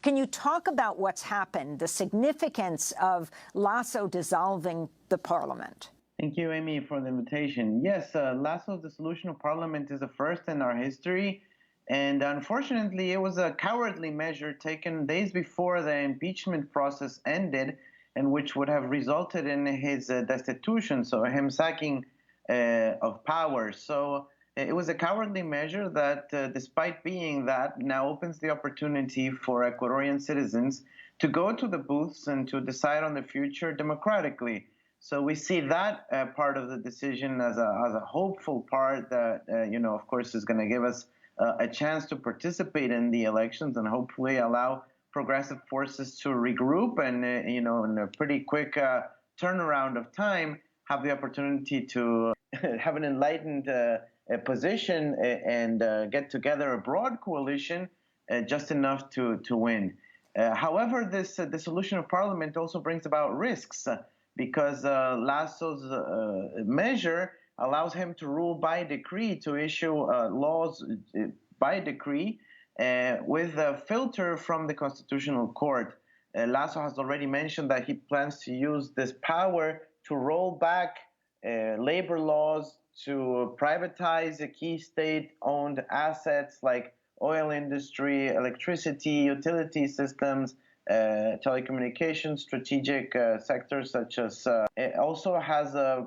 Can you talk about what's happened, the significance of Lasso dissolving the parliament? Thank you, Amy, for the invitation. Yes, Lasso's dissolution of parliament is a first in our history. And unfortunately, it was a cowardly measure taken days before the impeachment process ended, and which would have resulted in his destitution, so him sacking of power. So it was a cowardly measure that, despite being that, now opens the opportunity for Ecuadorian citizens to go to the booths and to decide on the future democratically. So we see that part of the decision as a hopeful part that, of course, is going to give us a chance to participate in the elections and hopefully allow progressive forces to regroup and, in a pretty quick turnaround of time, have the opportunity to have an enlightened position and get together a broad coalition just enough to win. However, this dissolution of parliament also brings about risks because Lasso's measure allows him to rule by decree, to issue laws by decree with a filter from the Constitutional Court. Lasso has already mentioned that he plans to use this power to roll back labor laws, to privatize the key state-owned assets like oil industry, electricity, utility systems, telecommunications, strategic sectors such as. It also has a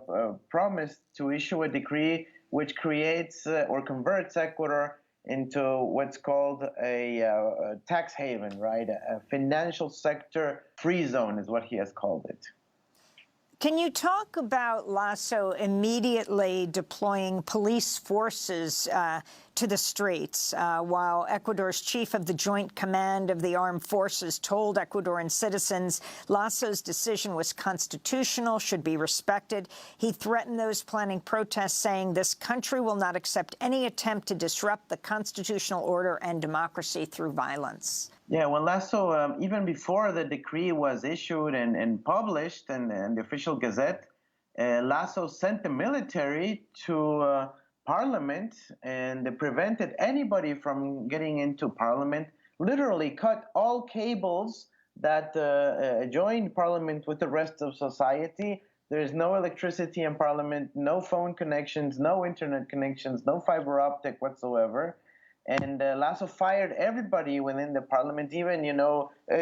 promise to issue a decree which creates or converts Ecuador into what's called a tax haven, right? A financial sector free zone is what he has called it. Can you talk about Lasso immediately deploying police forces to the streets while Ecuador's chief of the Joint Command of the Armed Forces told Ecuadorian citizens Lasso's decision was constitutional, should be respected? He threatened those planning protests, saying this country will not accept any attempt to disrupt the constitutional order and democracy through violence. Yeah, well, Lasso, even before the decree was issued and published in the official gazette, Lasso sent the military to parliament and prevented anybody from getting into parliament, literally cut all cables that joined parliament with the rest of society. There's no electricity in parliament, no phone connections, no internet connections, no fiber optic whatsoever. And Lasso fired everybody within the parliament, even,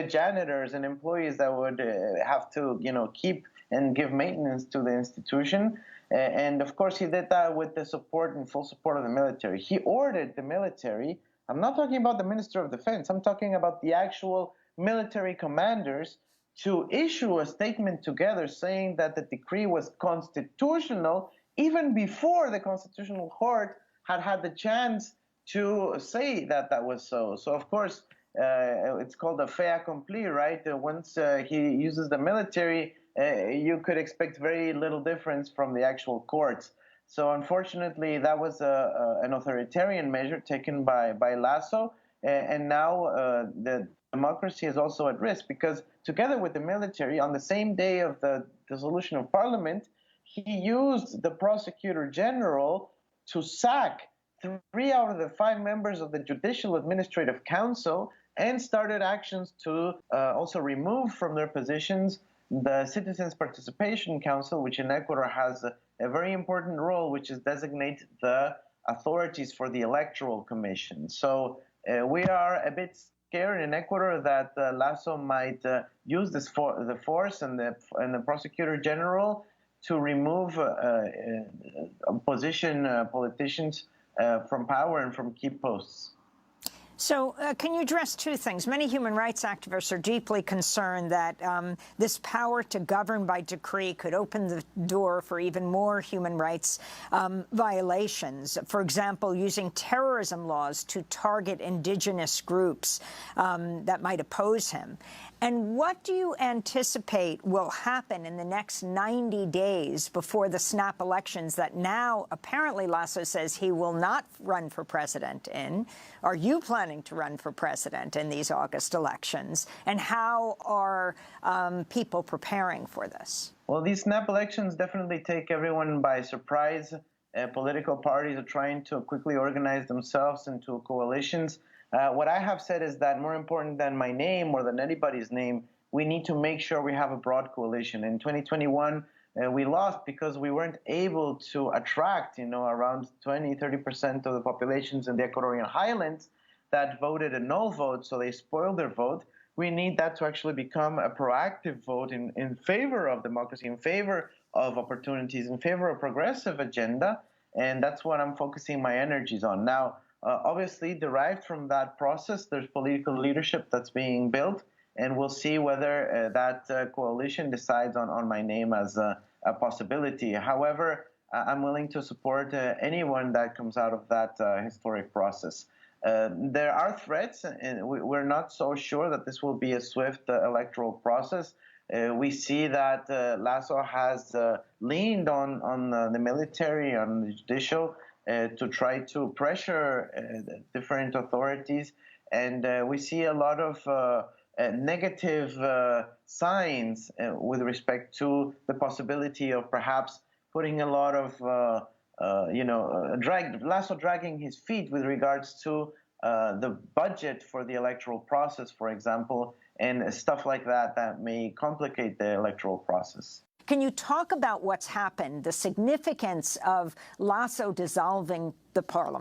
janitors and employees that would have to, keep and give maintenance to the institution. And of course, he did that with the support and full support of the military. He ordered the military. I'm not talking about the Minister of Defense. I'm talking about the actual military commanders to issue a statement together saying that the decree was constitutional even before the Constitutional Court had the chance to say that that was so. So, of course, it's called a fait accompli, right? Once he uses the military, you could expect very little difference from the actual courts. So, unfortunately, that was an authoritarian measure taken by Lasso. And now the democracy is also at risk because together with the military, on the same day of the dissolution of parliament, he used the prosecutor general to sack 3 out of the 5 members of the Judicial Administrative Council and started actions to also remove from their positions the Citizens Participation Council, which in Ecuador has a very important role, which is designate the authorities for the Electoral Commission. So we are a bit scared in Ecuador that Lasso might use the force and the prosecutor general to remove opposition politicians from power and from key posts. So can you address 2 things? Many human rights activists are deeply concerned that this power to govern by decree could open the door for even more human rights violations. For example, using terrorism laws to target indigenous groups that might oppose him. And what do you anticipate will happen in the next 90 days before the snap elections that now apparently Lasso says he will not run for president in? Are you planning to run for president in these August elections? And how are people preparing for this? Well, these snap elections definitely take everyone by surprise. Political parties are trying to quickly organize themselves into coalitions. What I have said is that more important than my name or than anybody's name, we need to make sure we have a broad coalition. In 2021, we lost because we weren't able to attract, around 20, 30% of the populations in the Ecuadorian highlands that voted a no vote, so they spoiled their vote. We need that to actually become a proactive vote in favor of democracy, in favor of opportunities, in favor of progressive agenda, and that's what I'm focusing my energies on. Now, obviously, derived from that process, there's political leadership that's being built, and we'll see whether that coalition decides on my name as a possibility. However, I'm willing to support anyone that comes out of that historic process. There are threats, and we're not so sure that this will be a swift electoral process. We see that Lasso has leaned on the military, on the judicial, to try to pressure different authorities. And we see a lot of negative signs with respect to the possibility of perhaps putting a lot of, Lasso dragging his feet with regards to the budget for the electoral process, for example, and stuff like that may complicate the electoral process. Can you talk about what's happened, the significance of Lasso dissolving the parliament?